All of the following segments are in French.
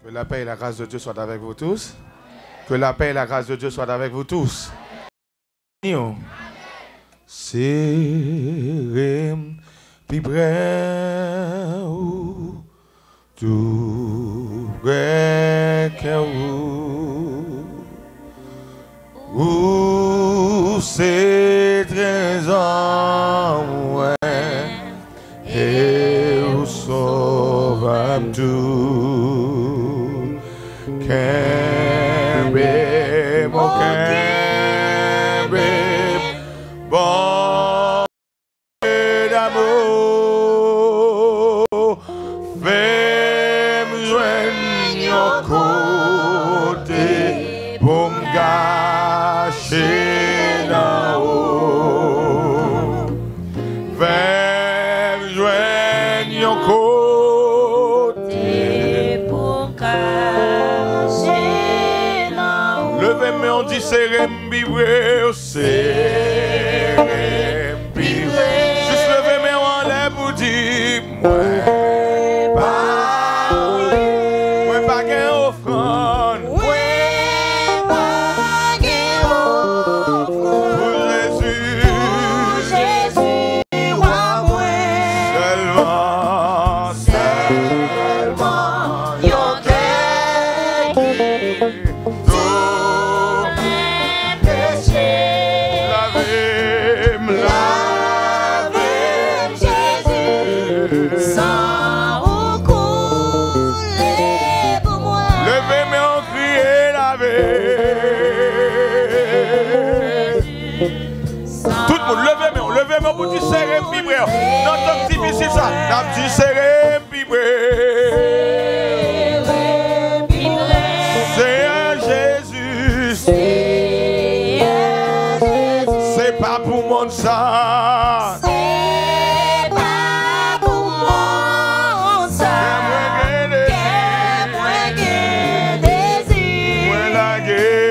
Que la paix et la grâce de Dieu soient avec vous tous. Que la paix et la grâce de Dieu soient avec vous tous. C'est tout vrai où c'est trésor et où sauve tout Kembe mon Kembe bon d'amour fais-moi joindre côté pour me gâcher là-haut fais-moi joindre côté pour me gâcher là-haut levez-moi on dit serré m'bibré serré m'bibré juste levez-moi en l'air pour dire moi pas gain offrande levez-moi pour dire serré vibré. Non, tant difficile ça. N'a dit serré vibré. Seigneur Jésus. C'est pas pour monde ça. C'est pas pour monde ça. Moi la guerre.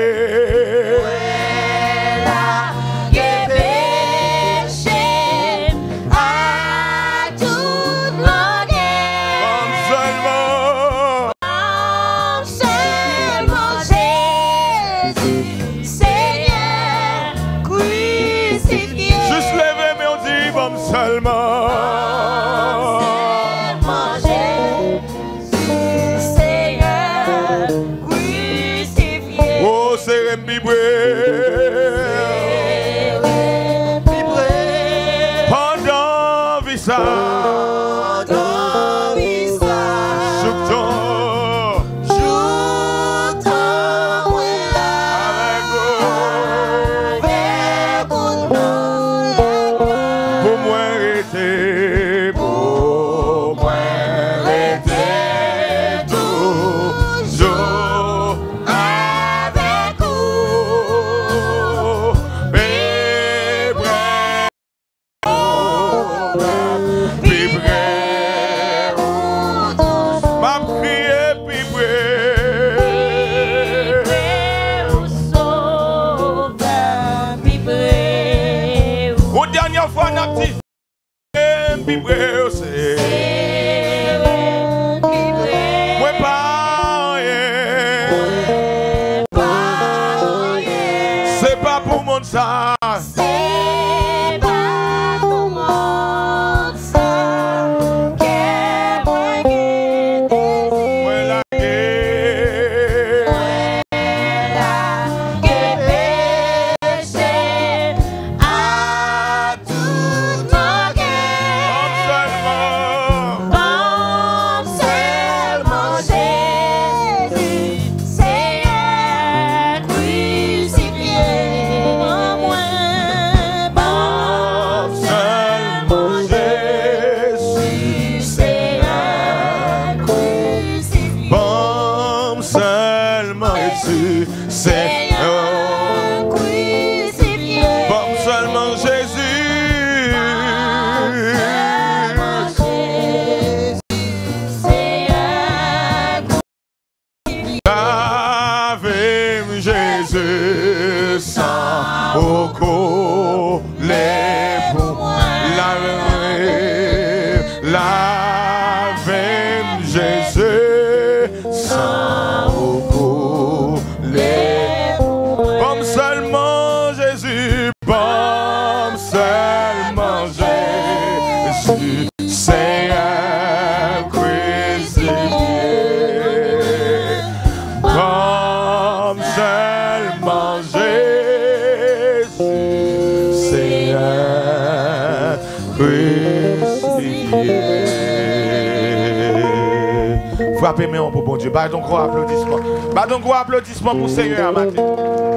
Frappez-moi pour bon Dieu. Bah donc gros applaudissement. Bah donc gros applaudissement pour Seigneur matin.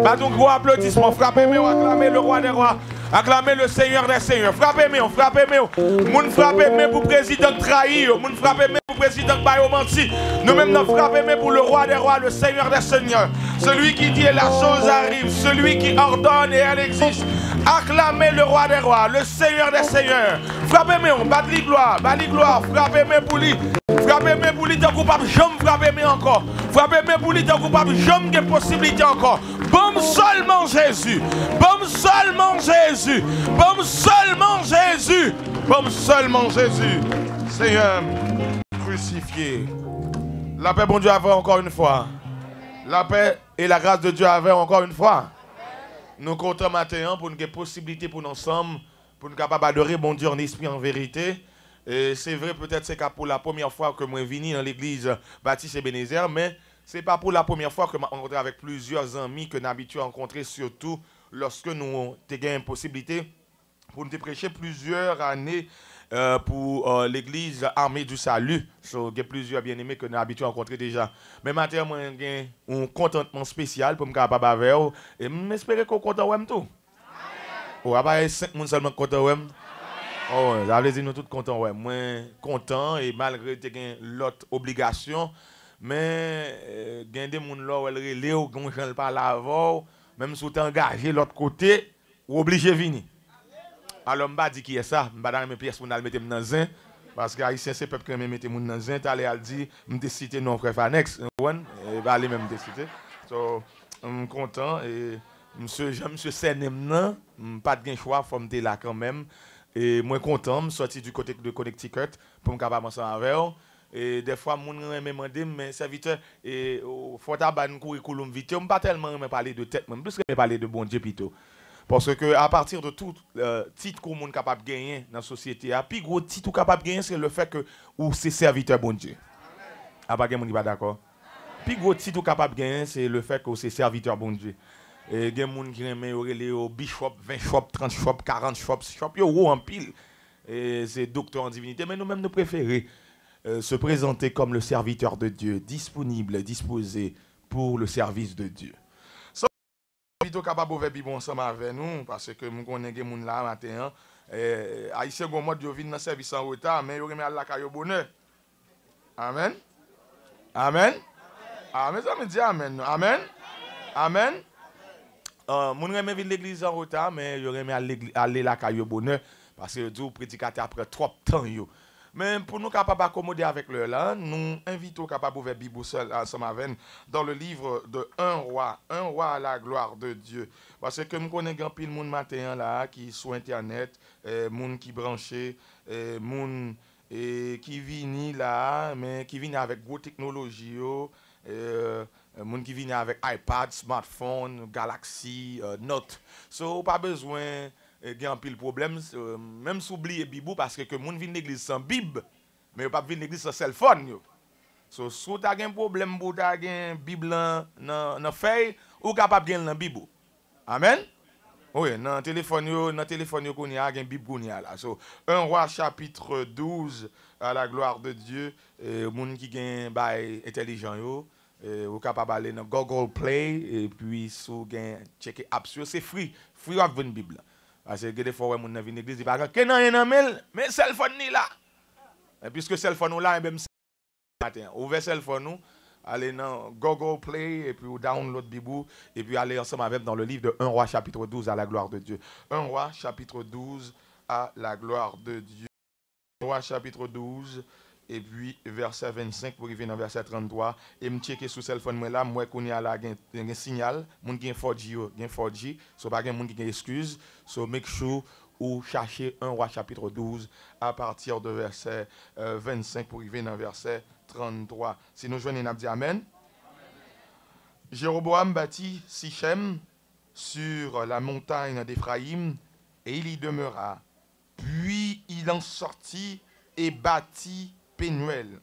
Bah donc gros applaudissement. Frappez-moi, acclamez le roi des rois. Acclamez le Seigneur des seigneurs. Frappez-moi, frappez-moi. Moun frappez-moi pour président trahi. Moun frappez-moi pour président bayo menti. Nous-mêmes nous frappez-moi pour le roi des rois, le Seigneur des seigneurs. Celui qui dit et la chose arrive. Celui qui ordonne et elle existe. Acclamez le roi des rois, le Seigneur des seigneurs. Frappez-moi, battez gloire, frappez-moi pour lui. Frappez-moi pour lui, tant coupable, j'aime frappez-moi encore. Frappez-moi pour lui, tant coupable, j'aime des possibilités encore. Bon seulement Jésus, bon seulement Jésus, bon seulement Jésus, bon seulement Jésus. Seigneur, crucifié. La paix, bon Dieu, avec encore une fois. La paix et la grâce de Dieu avec encore une fois. Nous comptons maintenant pour une possibilité pour nous ensemble, pour nous capables d'adorer bon Dieu en esprit en vérité. C'est vrai, peut-être c'est pour la première fois que moi je viens dans l'église Baptiste Ebenezer, mais ce n'est pas pour la première fois que je rencontre avec plusieurs amis que nous habitués à rencontrer, surtout lorsque nous avons une possibilité pour nous prêcher plusieurs années pour l'église Armée du Salut. Il y a plusieurs bien-aimés que nous avons habitués à rencontrer déjà. Mais maintenant, j'ai un contentement spécial pour me capable avec vous. Et j'espère qu'on est content de tout. Oh, il y a 5 personnes seulement content de oh, ça veut dire nous tous contents, ouais. Moi, content et malgré l'autre obligation, mais il y a des gens là où ils ne pas l'avant, même si vous êtes engagé de l'autre côté, vous êtes obligé de venir. Alors, je ne dis pas qui est ça, je ne vais pas mes pièces pour nous mettre dans zin, parce que Haïtien, c'est le peuple qui me mettre dans zin, tu allais dire, je vais citer non frère Fanex, je vais aller même citer. So, je suis content et monsieur Senem, pas de choix, il faut me là quand même. Et moi content, je suis sorti du côté de Connecticut pour me capable ensemble avec eux. Et des fois, je me demande, mais serviteur, il faut que curriculum vitae, je ne pas tellement parler de tête, mais plus que parler de bon Dieu plutôt. Parce que à partir de tout titre qu'on est capable de gagner dans la société, le plus gros titre qu'on est capable de gagner, c'est le fait que c'est serviteur bon Dieu. Ah, pas pas d'accord. Le plus gros titre qu'on est capable de gagner, c'est le fait que c'est serviteur bon Dieu. Et il y a des gens qui aiment les bishop, 20 shops, 30 shops, 40 shops, en pile. Et c'est docteur en divinité. Mais nous-mêmes, nous préférons se présenter comme le serviteur de Dieu, disponible, disposé pour le service de Dieu. So, plutôt capable de faire bon ensemble avec nous, parce que nous connaissons des gens là matin. Haïtien, bon mode, ils viennent dans le service en retard, mais ils remettent à la caille au bonheur. Amen. Amen. Amen. Ça me dit Amen. Amen. Amen. Mon aime venir l'église en retard, mais j'aurais aimé aller la caille au bonheur parce que Dieu prédicateur après trop de temps yo. Mais pour nous capables d'accommoder avec le là, nous invitons capables ouvrir Bible seul ensemble avec dans le livre de un roi à la gloire de Dieu. Parce que nous connaissons pile monde matin là qui sur internet, monde qui branché, monde qui vient là, mais qui vient avec gros technologie yo. Moun qui viennent avec iPad, smartphone, Galaxy, Note. So, pas besoin de un pile problème. Même si oubliez Bible, parce que moun vient l'église sans Bible, mais pas venir l'église sans cell phone. So, si vous avez un problème pour avoir une Bible dans feuille, ou capable de dans Bible. Amen. Oui, dans le téléphone, qu'on y a une Bible qu'on y a là. So, 1 Roi chapitre 12 à la gloire de Dieu, moun qui gagne intelligent yo. Vous êtes capable d'aller dans Google Play et puis si vous checker app c'est free avec une Bible. Parce que des fois vous venez dans l'église il pas que non mais cell phone ni là. Et puisque cell phone là même matin, ouvrez cell phone nous, allez dans Google Play et puis vous download Bible et puis allez ensemble avec dans le livre de 1 Roi chapitre 12 à la gloire de Dieu. 1 Roi chapitre 12 à la gloire de Dieu. 1 Roi chapitre 12 et puis verset 25 pour arriver dans verset 33 et me checker sur cell phone moi là moi qu'on y a là un signal moun qui 4G so pas gen moun qui excuse so make sure ou chercher 1 Roi chapitre 12 à partir de verset 25 pour arriver dans verset 33. Si nous joignons n'a dit amen. Jéroboam bâtit Sichem sur la montagne d'Éphraïm et il y demeura. Puis il en sortit et bâtit Pénuel.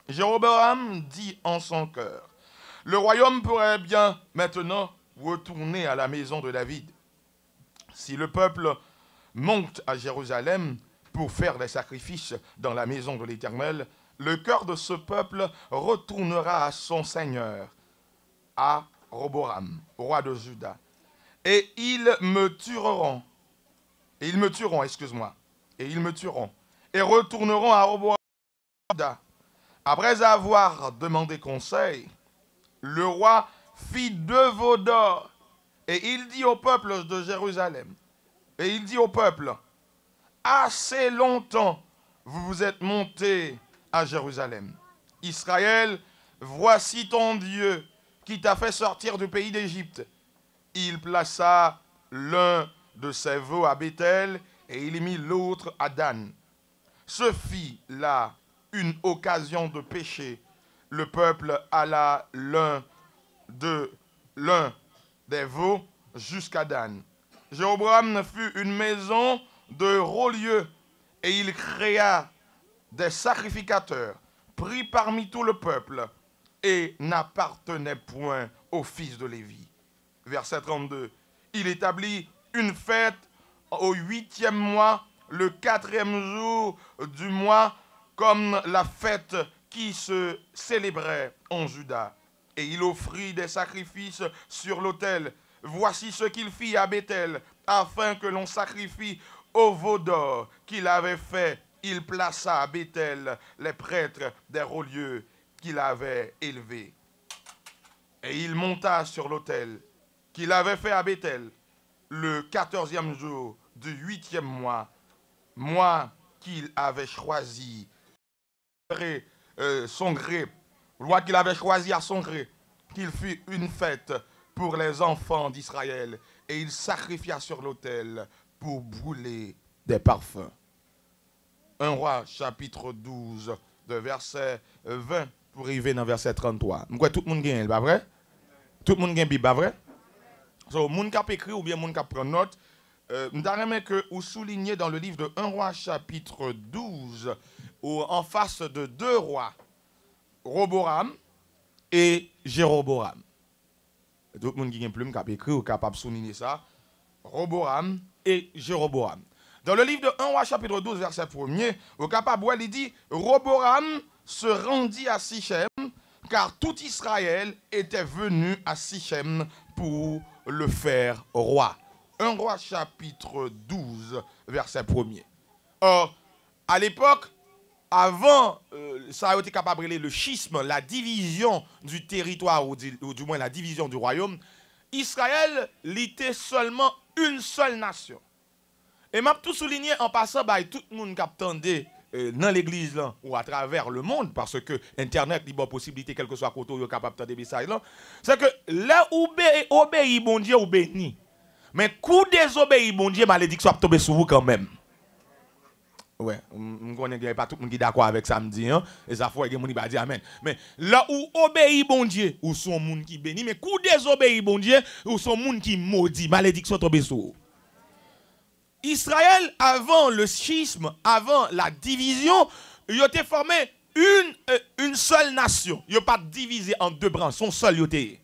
Jéroboam dit en son cœur, le royaume pourrait bien maintenant retourner à la maison de David. Si le peuple monte à Jérusalem pour faire des sacrifices dans la maison de l'Éternel, le cœur de ce peuple retournera à son Seigneur, à Roboam, roi de Juda. Et ils me tueront, et retourneront à Roboam, Juda. Après avoir demandé conseil, le roi fit 2 veaux d'or, et il dit au peuple de Jérusalem, assez longtemps vous vous êtes montés à Jérusalem. Israël, voici ton Dieu qui t'a fait sortir du pays d'Égypte. Il plaça l'un de ses veaux à Béthel et il mit l'autre à Dan. Ce fit là une occasion de péché. Le peuple alla l'un des veaux jusqu'à Dan. Jéroboam fut une maison de haut-lieu et il créa des sacrificateurs pris parmi tout le peuple et n'appartenait point aux fils de Lévi. Verset 32. Il établit une fête au 8e mois, le 4e jour du mois, comme la fête qui se célébrait en Juda. Et il offrit des sacrifices sur l'autel. Voici ce qu'il fit à Béthel, afin que l'on sacrifie au veau d'or qu'il avait fait. Il plaça à Béthel les prêtres des hauts lieux qu'il avait élevés. Et il monta sur l'autel qu'il avait fait à Béthel le 14e jour du 8e mois qu'il avait choisi son gré, loi qu'il avait choisi à son gré, qu'il fît une fête pour les enfants d'Israël, et il sacrifia sur l'autel pour brûler des parfums. 1 Roi chapitre 12, de verset 20 pour arriver dans verset 33. Tout le monde gagne, pas vrai? Tout le monde gagne, pas vrai? So, moun kap écrit ou bien moun kap prend note, m'aimerais que vous soulignez dans le livre de 1 Roi chapitre 12, en face de 2 rois, Roboam et Jéroboam. Tout le monde qui a une plume kap écrit ou capable de souligner ça, Roboam et Jéroboam. Dans le livre de 1 Roi chapitre 12, verset 1er, au capable, il dit, Roboam se rendit à Sichem, car tout Israël était venu à Sichem pour le faire roi. 1 Roi chapitre 12, verset 1er. Or, à l'époque, avant, ça a été capable de le schisme, la division du territoire, ou du moins la division du royaume, Israël était seulement une seule nation. Et m'a tout souligné en passant, tout le monde qui attendait dans l'église là, ou à travers le monde, parce que Internet a possibilité, quel que soit côté, vous capable de message là, c'est que là où obéit bon Dieu ou béni. Mais coup désobéit bon Dieu, malédiction va tomber sur vous quand même. Ouais, je connais pas tout le monde qui est d'accord avec ça, me dit, hein, et ça faut que mon va dire amen. Mais là où obéit bon Dieu, ou son monde qui béni, mais coup désobéit bon Dieu, ou son monde qui maudit, malédiction tombe sur vous. Israël, avant le schisme, avant la division, il a formé une seule nation. Il n'a pas divisé en 2 branches, son seul yoté.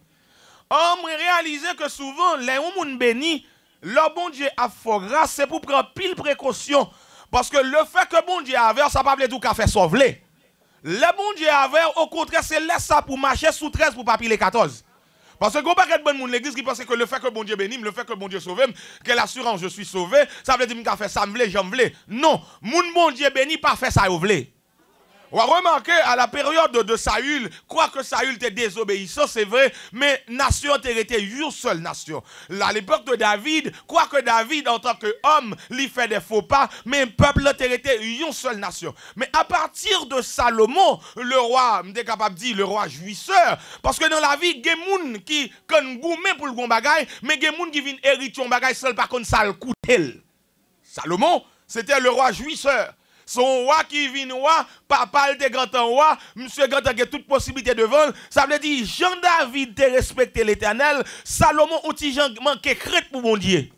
On réalise que souvent, les gens bénis, leur bon Dieu a fait grâce, c'est pour prendre pile précaution. Parce que le fait que bon Dieu avait, ça ne veut pas dire qu'il a fait sauver. Le bon Dieu avait, au contraire, c'est laisse ça pour marcher sous 13 pour pas piler 14. Parce que pas de bon monde l'église qui pense que le fait que bon Dieu bénisse, le fait que bon Dieu sauve, que l'assurance je suis sauvé, ça veut dire que fait ça me j'en voulais. Non, mon bon Dieu béni pas fait ça voulait. On a remarqué à la période de Saül, quoique Saül était désobéissant, c'est vrai, mais nation était une seule nation. À l'époque de David, quoique David en tant qu'homme, lui fait des faux pas, mais le peuple était une seule nation. Mais à partir de Salomon, le roi, je suis capable de dire le roi jouisseur, parce que dans la vie, il y a des gens qui ont gourmet pour le bon bagay, mais il y a des gens qui viennent hériter un bagay seul par contre ça le coûte. Salomon, c'était le roi jouisseur. Son roi qui vient roi, papa était grand roi, monsieur grand a toute possibilité de vendre. Ça veut dire Jean-David te respecté l'Éternel, Salomon outil Jean manqué crête pour bon Dieu.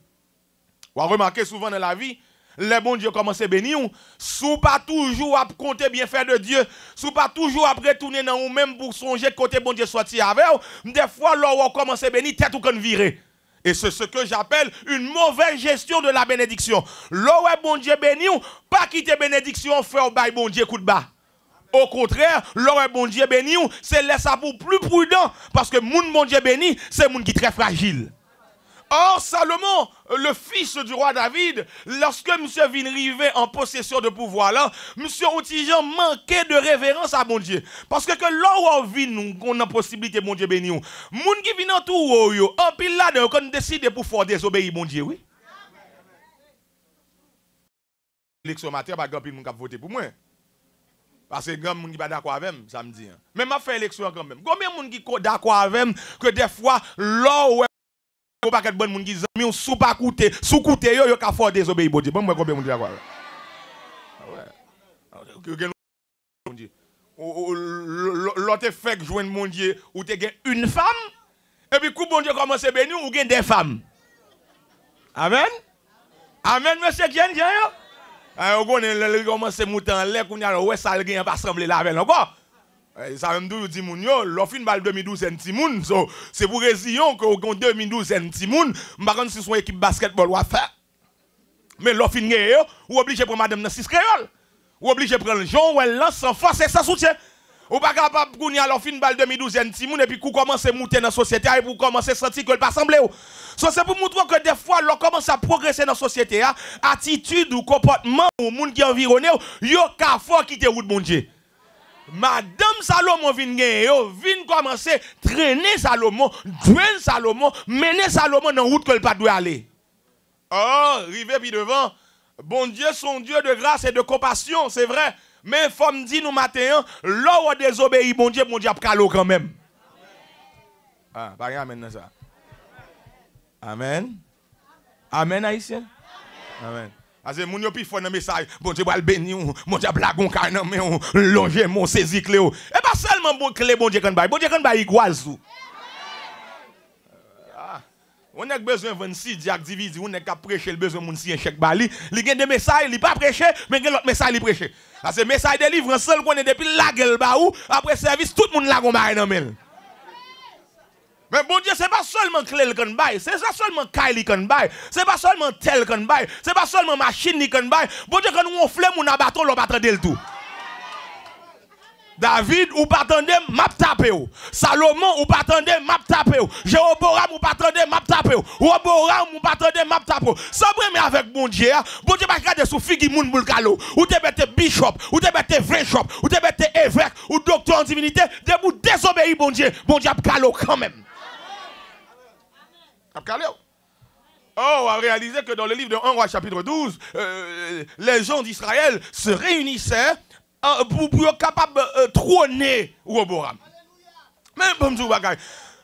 On a remarqué souvent dans la vie, les bons Dieu commencent à bénir, sous pas toujours à compter bien faire de Dieu, sous pas toujours à retourner dans vous même pour songer côté bon Dieu sorti avec vous. Des fois, là, on commence à bénir, tête ou qu'on virer. Et c'est ce que j'appelle une mauvaise gestion de la bénédiction. Là où bon Dieu béni, pas quitter bénédiction, faire bail bon Dieu coup de bas. Au contraire, là où bon Dieu béni, c'est laisser ça pour plus prudent. Parce que moun bon Dieu béni, c'est moun qui est très fragile. Or, Salomon, le fils du roi David, lorsque monsieur vient arriver en possession de pouvoir là, monsieur Outijan manquait de révérence à mon Dieu. Parce que là où on vit, on a possibilité, mon Dieu béni, moun qui vient en tout, en pile là, on décide pour faire désobéir, mon Dieu, oui. L'élection matin, pas grand pile moun qui voter pour moi. Parce que grand moun qui pas d'accord avec moi, ça me dit. Mais m'a fait élection quand même. Combien moun qui d'accord avec moi que des fois là où ou pas bon monde qui zami sous pas coûter sous coûter yo ka fort désobéir bon Dieu bon moi combien monde d'accord ouais l'autre fait que joindre mon Dieu ou te gain une femme et puis coup bon Dieu commence à bénir ou gain des femmes amen amen monsieur Jen yo on connaît commence à monter en l'air qu'on a ouais ça gain pas sembler là avec encore. Ça même dit dit moun yo, l'offre bal 2012 c'est petit moun, c'est pour résilion que 2012 c'est petit moun, m'pa connait si son équipe basketball ou à faire. Mais l'offre yo, ou obligé prendre madame dans 6 créole. Ou obligé prendre Jean ou elle lance sans force et sans soutien. Ou pas capable kounya l'offre bal 2012 c'est petit moun et puis kou commence à monter dans société et pour commencer sentir que pas semblé. So c'est pour montrer que des fois l'on commence à progresser dans la société, attitude ou comportement ou moun qui environne yo ka fort quitter route bon Dieu. Madame Salomon vient commencer à traîner Salomon, jouer Salomon, mener Salomon dans la route que le pas doit aller. Oh, rivé puis devant, bon Dieu, son Dieu de grâce et de compassion, c'est vrai. Mais il faut me dire nous matin, là où on désobéit, bon Dieu a calé quand même. Ah, pas rien, amen ça. Amen. Amen, haïtien. Amen. Parce que moun yo pi fò nan message, bon Dieu va le bénir, bon Dieu blagon ka nan mais on longer mon saisi clé. Et pas seulement bon clé bon Dieu kan bay, bon Dieu kan bay igual sou. On a besoin 26 diak dividi, on a ka prêcher le besoin moun si un chèque bali, li gen des messages, li pas prêcher, mais gen l'autre message li prêcher. Parce que message de livre seul qu'on est depuis la gueule ba ou, après service tout moun la gon bay nan mel. Mais bon Dieu, ce n'est pas seulement clé le can bail, c'est pas seulement Kylie can bail, c'est pas seulement tel can bail, c'est pas seulement machine qui can bail. Bon Dieu, quand nous on flemme mon abaton, on va attendre le tout. David, ou pas attendre, m'a tapé. Salomon, ou pas attendre, m'a tapé. Jéroboam, ou pas attendre, m'a tapé. Roboram, ou pas attendre, m'a tapé. Ça breme avec bon Dieu, bon Dieu, pas regarder sous figi moun boul kalo, ou te bête bishop, ou te bête vrai shop, ou te bête évêque, ou docteur en divinité, de vous désobéir bon Dieu a kalo quand même. Oh, on a réalisé que dans le livre de 1 roi chapitre 12, les gens d'Israël se réunissaient pour être capables de trôner Roboram. Mais bon Dieu,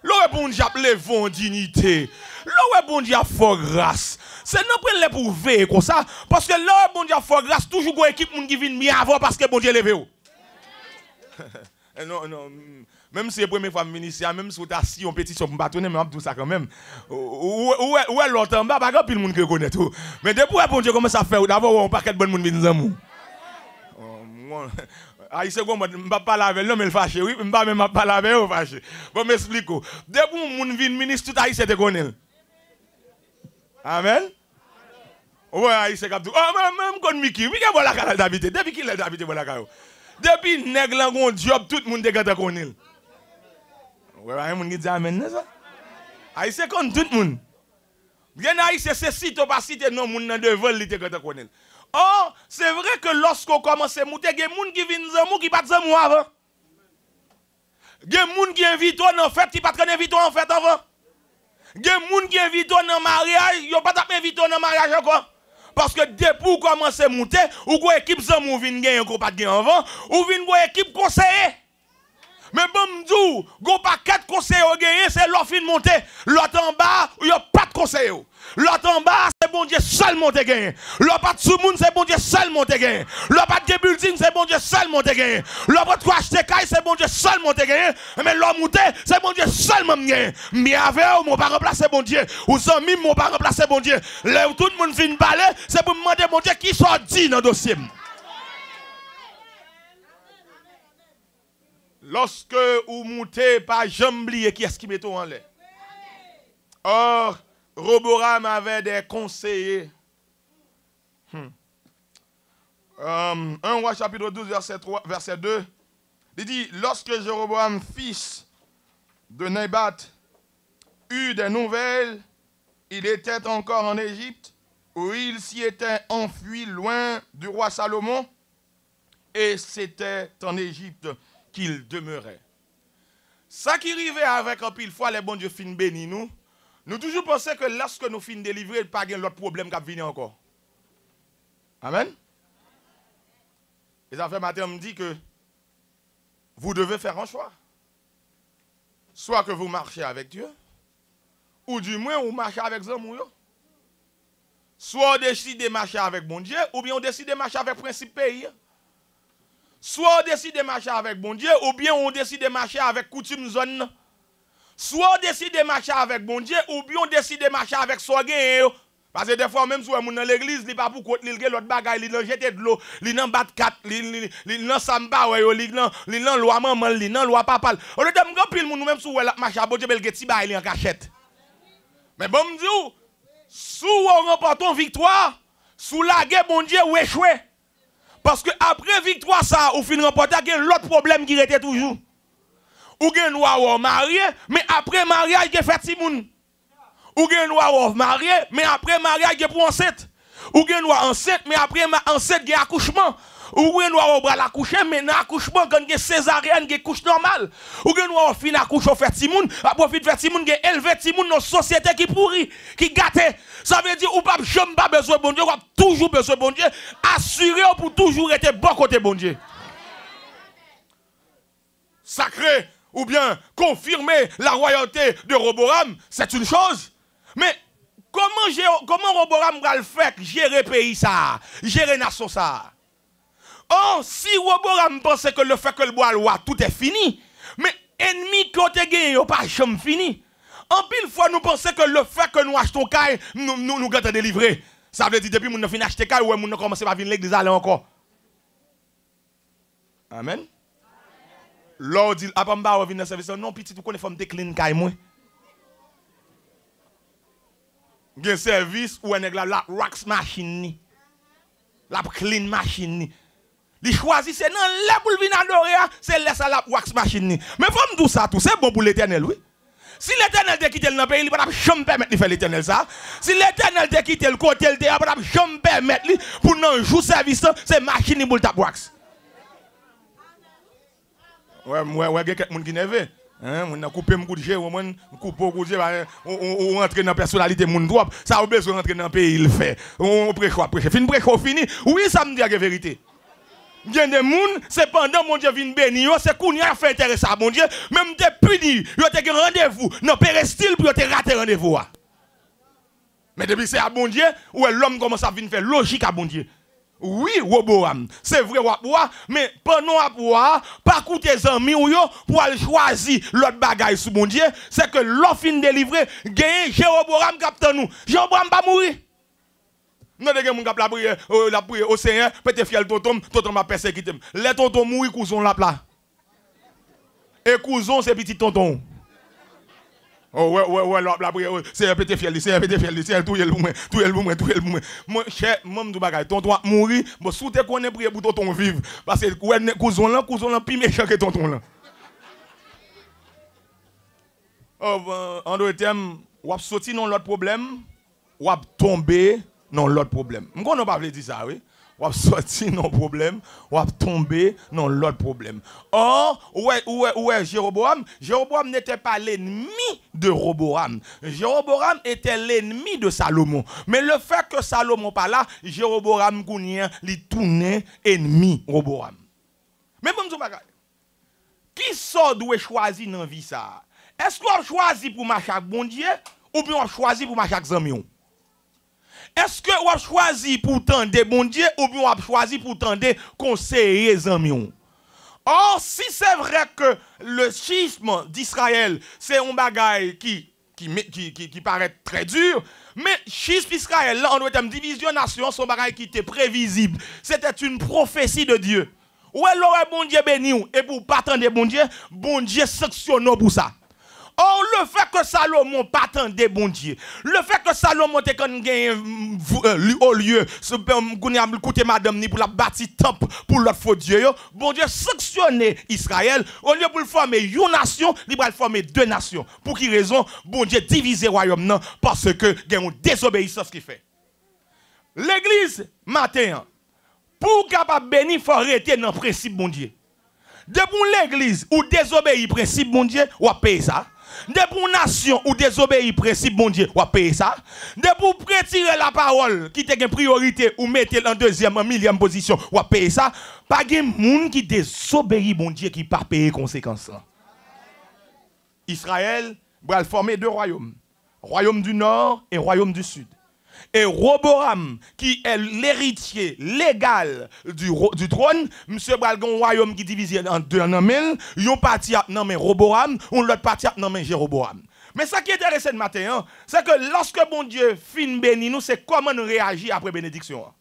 l'eau bon Dieu appelé vont dignité, l'eau bon Dieu fort grâce. C'est non prendre pour veiller comme ça, parce que l'eau bon Dieu fort grâce, toujours une équipe qui vient bien avant parce que bon Dieu levé. Non, non. Même si c'est la première fois ministère, même si vous avez assis en pétition pour bâtonner, mais tout ça quand même. Où est l'autre en bas, pas grand pile monde qui connaît tout. Mais depuis bon Dieu commence à faire, d'abord on paquet de bon monde vient nous. Ah, il sait quoi, je ne vais pas laver, non, mais il fâché, oui, je ne vais même pas laver, il fâché. Bon, m'explique. Depuis mon vient ministre, tout Haïtien te connaît. Amen. Ouais, Haïtien cap tout. Oh, même quand Miki, oui, voilà la carte d'habiter. Depuis qu'il est d'habiter, voilà la carte. Depuis nèg lan gon job, tout le monde te connaît. Ouais, il y a un qui dit amen, ça. Haïtien connaît tout le monde. Bien Haïtien, c'est si tu pas cité non, moun nan devant, il te connaît. Oh, c'est vrai que lorsqu'on commence à monter, il y a des gens qui viennent zamou qui pas zamou avant. Il y a des gens qui invitent en fête qui pas inviter en fête avant. Il y a des gens qui invitent en mariage, ils pas invité en mariage encore. Parce que depuis qu'on commence à monter, ou qu'on équipe zamou vient gagner qu'on pas gagner avant, ou vient une équipe conseiller. Mais bon m'dou, go pas 4 conseillers gagner, c'est l'offre de monter. L'autre en bas, il y a pas de conseillers. L'autre en bas, c'est bon Dieu seul monter gagner. L'autre pas de sous-monde, c'est bon Dieu seul monter gagner. L'autre pas de building, c'est bon Dieu seul monter gagner. L'autre pas de quoi acheter caille, c'est bon Dieu seul monter gagner. Mais l'autre monter, c'est bon Dieu seul gagner. Mais avec eux, mon pas remplacer bon Dieu. Ou sans mime, mon pas remplacer bon Dieu. Là où tout le monde vient parler, c'est pour me demander bon Dieu qui soit dit dans le dossier. Lorsque vous montez, pas jamais oublier qui est-ce qui met en l'air. Or, Roboam avait des conseillers. 1 Roi chapitre 12, verset 2. Il dit, lorsque Jéroboam, fils de Nébat, eut des nouvelles, il était encore en Égypte, où il s'y était enfui loin du roi Salomon, et c'était en Égypte qu'il demeurait. Ça qui arrivait avec un pile fois, les bons dieux fin bénis nous, nous toujours pensons que lorsque nous finissons délivrer, il n'y a pas d'autre problème qui vient encore. Amen. Les affaires matin me dit que vous devez faire un choix. Soit que vous marchez avec Dieu, ou du moins vous marchez avec Zamou. Soit on décide de marcher avec bon Dieu, ou bien on décide de marcher avec principe pays. Soit on décide de marcher avec bon Dieu, ou bien on décide de marcher avec coutume zone. Soit on décide de marcher avec bon Dieu, ou bien on décide de marcher avec Soigé. Parce que des fois, même si on est dans l'église, il n'y a pas pour côté, il y a l'autre bagaille, il y a jeté de l'eau, il y a bat 4, il y a samba, il y a loi maman, il y a loi papa. On a dit, pile nous même si on a marché à bon Dieu, il y a en cachette. Mais bon, me dit, si on remporte une victoire, sous la guerre, bon Dieu, ou échoué. Parce que après victoire, ça, ou fin remporter, il y a l'autre problème qui était toujours. Ou gen ou marié, mais après mariage, il y a fait Timoun. Ou gen ou marié, mais après mariage, il y a pour enceinte. Ou gen ou enceinte, mais après enceinte, il y a accouchement. Ou gen ou bras l'accoucher, mais dans l'accouchement, quand il y a césarienne, il y a couche normale. Ou gen ou fin accouche au fait Timoun, après fin fait Timoun, il y a élevé Timoun dans société qui pourrit, qui gâte. Ça veut dire ou pas jamais pas besoin de bon Dieu, ou toujours besoin de bon Dieu, assuré pour toujours être bon côté bon Dieu. Sacré ou bien confirmer la royauté de Roboam, c'est une chose. Mais comment Roboam va le faire gérer pays ça, gérer nation ça? Oh, si Roboam pensait que le fait que le bois loi, tout est fini, mais ennemi côté gagné, pas jamais fini. En pile fois, nous pensons que le fait que nous achetons caille, nous gâtons délivrer. Ça veut dire depuis que nous finissons acheter caille, ou nous commençons à venir l'église aller encore. Amen. Lord dit, après m'a revenu dans service, non, petit, tu connais femme te clean caille moi. Gen service ou la wax machine la clean machine li choisit c'est non là pour venir adorer c'est laisse la wax machine mais faut me dire ça tout c'est bon pour l'Éternel oui. Si l'Éternel te quitte dans le pays il va jamais permettre de faire l'Éternel ça. Si l'Éternel te quitte le côté il va jamais permettre pour non jour service c'est machine pour tap wax. Ouais quelqu'un qui nerveux. On a coupé mon coup de jeu, on coupe au coup de jeu, on rentre dans la personnalité mon droit, ça a besoin de rentrer dans le pays, il fait. On prêche. Fin prêche fini. Oui, ça me dit la vérité. Il y a des gens, c'est pendant mon Dieu vient bénir, c'est qu'on y a fait intéresser à mon Dieu, même des punis, il y a des rendez-vous, non, péristyle pour te rater rendez-vous. Mais depuis c'est à bon Dieu, où l'homme commence à venir faire logique à bon Dieu. Oui, Roboam, c'est vrai, mais pendant à pas coûter des amis ou yo pour aller choisir l'autre bagaille sous mon Dieu, c'est que l'offre fin délivré, gagne Jéroboam capte nous. Jéroboam pas mourir. Non, de gens qui la prière au Seigneur, peut-être fiel tonton m'a persécuté. Les tontons mourir, couson la plat. Et couson, c'est petit tonton. Oh ouais, la prière, c'est un petit fiel, c'est tout le monde. Moi, cher, moi, m'dou bagay, tonton mourir, moi, sous te connais prier pour tonton vivre. Parce que, couson là, plus méchant que tonton là. Oh, en d'autres termes, ou ap sorti dans l'autre problème, ou ap tomber dans l'autre problème. Je ne sais pas dire ça, oui. Ou ap sorti dans le problème, ou ap tomber dans l'autre problème. Or, ouais, Jéroboam n'était pas l'ennemi de Roboam. Jéroboam était l'ennemi de Salomon. Mais le fait que Salomon pas là, Jéroboam kounien li tourne ennemi Roboam. Mais bon, qui sort doit choisir dans la vie ça? Est-ce qu'on choisit pour marcher avec bon Dieu ou bien on choisit pour marcher avec Zamion? Est-ce que on choisit pour tendre bon Dieu ou bien on choisit pour tendre conseiller Zamion? Or, si c'est vrai que le schisme d'Israël, c'est un bagaille qui paraît très dur, mais schisme d'Israël, là, on doit être une division nation, son bagaille qui était prévisible. C'était une prophétie de Dieu. Ou alors, bon Dieu béni, et pour pas tendre bon Dieu sanctionne pour ça. Or, le fait que Salomon pas attendait bon Dieu, le fait que Salomon était quand au lieu, écouter madame ni pour la bâtir temple pour l'autre faux Dieu, bon Dieu sanctionner Israël, au lieu pour le former une nation, il va former deux nations. Pour qui raison? Bon Dieu diviser le royaume non, parce que il y a une désobéissance qui fait. L'église, matin, pour capable bénir, il faut arrêter dans le principe bon Dieu. Depuis l'église ou désobéir principe bon Dieu, ou à payer ça. Depuis une nation ou désobéir principe bon Dieu, ou à payer ça. Depuis retirer la parole qui te une priorité ou mettre en deuxième, en millième position, ou à payer ça. Pas de monde qui désobéit bon Dieu qui pas payer conséquences. Israël va former deux royaumes. Royaume du nord et royaume du sud. Et Roboam, qui est l'héritier légal du trône, monsieur Bralgon, royaume qui divise en deux en mille, yon parti à nommé Roboam, ou l'autre parti à nommé Jéroboam. Mais ça qui est intéressant ce matin, c'est que lorsque bon Dieu fin béni nous, c'est comment nous réagir après bénédiction.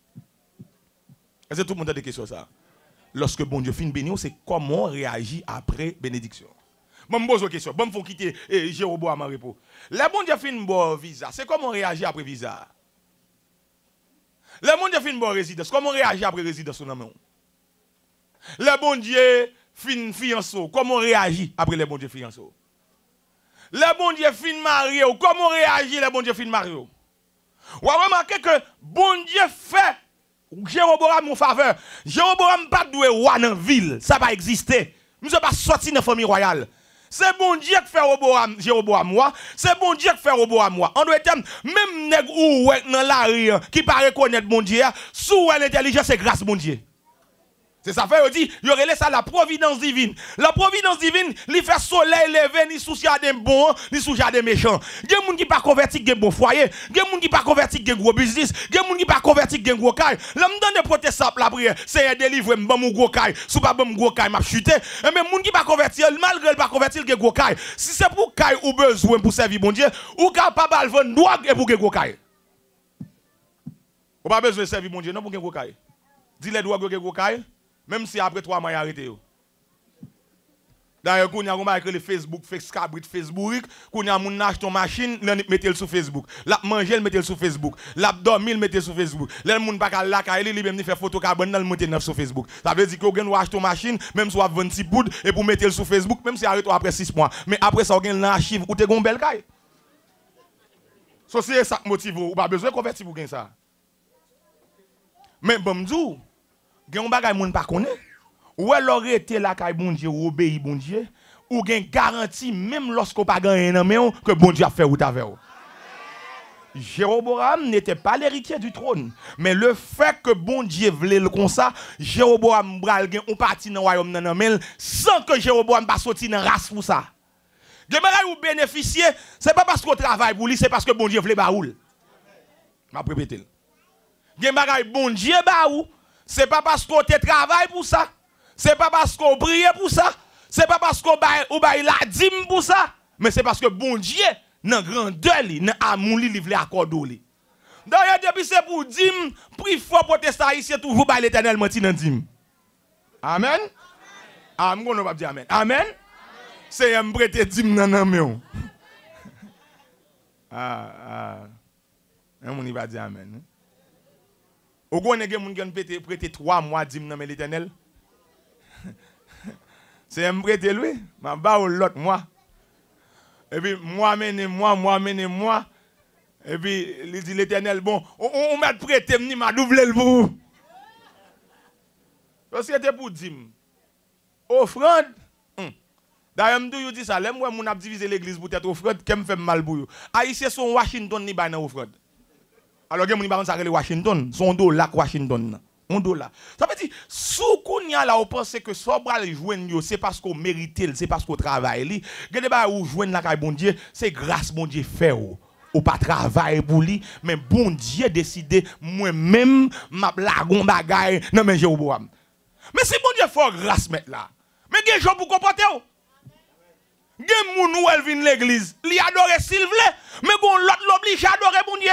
Est-ce que tout le monde a des questions ça? Lorsque bon Dieu fin béni nous, c'est comment réagir après bénédiction. Bon, je me pose une question. Bon, il faut quitter Jéroboam en repos. Le bon Dieu fin bon visa, c'est comment réagir après visa? Le bon Dieu fin bon résidence, comment réagir après résidence? Le bon Dieu fin fianço, comment réagir après le bon Dieu fianço? Le bon Dieu fin marié, comment réagir le bon Dieu fin marié? Vous avez remarqué que bon Dieu fait Jéroboam en faveur. Jéroboam pas doué roi dans la ville, ça va exister. Nous ne sommes pas sortis de la famille royale. C'est bon Dieu qui fait Jéroboam moi. C'est bon Dieu qui fait Roboam moi. En d'autres termes, même nèg ou dans la rue qui pas reconnaître bon Dieu, sous l'intelligence c'est grâce bon Dieu. C'est ça fait dit, il y aurait ça la providence divine. La providence divine, il fait soleil lever ni sous jardin bon, ni sous jardin méchant. Il y a des gens qui pas converti qui bon foyer, il y a des gens qui pas converti qui gros business, il y a des gens qui pas converti qui gros caille. L'homme donne des protestants la prière, c'est délivrer bon mon gros caille, sous pas bon gros caille m'a chuté. Mais les gens qui pas converti malgré le pas converti qui gros caille. Si c'est pour caille ou besoin pour servir bon Dieu, ou capable vendre drogue et pour gros caille. Ou pas besoin de servir bon Dieu non pour gros caille. Dis les drogues gros caille. Même si après 3 mois, il a arrêté. D'ailleurs, quand on a écrit le Facebook, Facebook, quand on a acheté une machine, on met sur Facebook. La manger, on met sur Facebook. La dormir, on met sur Facebook. Les gens ne pas la caille, ils même faire photo carbone, on met sur Facebook. Ça veut dire que on a acheté une machine, même si on a 26 poudres, et pour mettre sur Facebook, même si arrête après 6 mois. Mais après ça, on a une archive où tu as une belle caille. C'est ça qui motive, ou pas besoin de convertir pour ça. Mais bon, je gen bagay moun pa connaît ou alors été la kay bon Dieu ou obéi bon Dieu ou gen garantie même lorsqu'on pas gagné nan men que bon Dieu a fait ou ta fait. Jéroboam n'était pas l'héritier du trône, mais le fait que bon Dieu voulait le comme ça, Jéroboam bral gen on parti dans royaume nan men sans que Jéroboam pas sorti dans race pour ça. Gen bagay ou bénéficier, c'est pas parce qu'on travaille pour lui, c'est parce que bon Dieu voulait ba ou. M'a répéter. Gen bagay bon Dieu ba ou. C'est pas parce qu'on te travaille pour ça. C'est pas parce qu'on prie pour ça. C'est pas parce qu'on baille la dîme pour ça. Mais c'est parce que bon Dieu, dans grandeur, dans amour, il veut accorder. D'ailleurs, depuis c'est pour dîme, prie fort protestant ici, toujours baille l'éternel menti dans dîme. Amen. Amen. On va dire amen. Amen. C'est un prêter dîme dans nan. On va dire amen. Ou qu'on ait prêté 3 mois d'hymne dans l'Éternel. C'est un prêté lui, ma ba ou l'autre moi. Et puis moi. Et puis il dit l'Éternel bon, on m'a prêté ni m'a doublé le pour. C'était pour d'hymne. Offrande. D'ailleurs m'dou dit ça, l'aime moi mon a divisé l'église pour être offrande, qu'elle me fait mal pour yo. Haïtien son Washington ni ba dans offrande. Alors, il y a Washington, son $, Washington. $. Ça veut dire, si vous pensez que ce que vous c'est parce qu'on mérite, c'est parce qu'on travaille. Vous jouez la bon Dieu, c'est grâce bon Dieu fait. Ou pas travailler pour lui, mais bon Dieu décide, moi-même, ma lagon bagaille, non mais Jéroboam. Mais si bon Dieu fait grâce mettre là, mais il y a des gens pour comporter. Il y a des gens qui viennent l'église, ils adorent s'il veut, mais bon, l'autre l'oblige à adorer bon Dieu.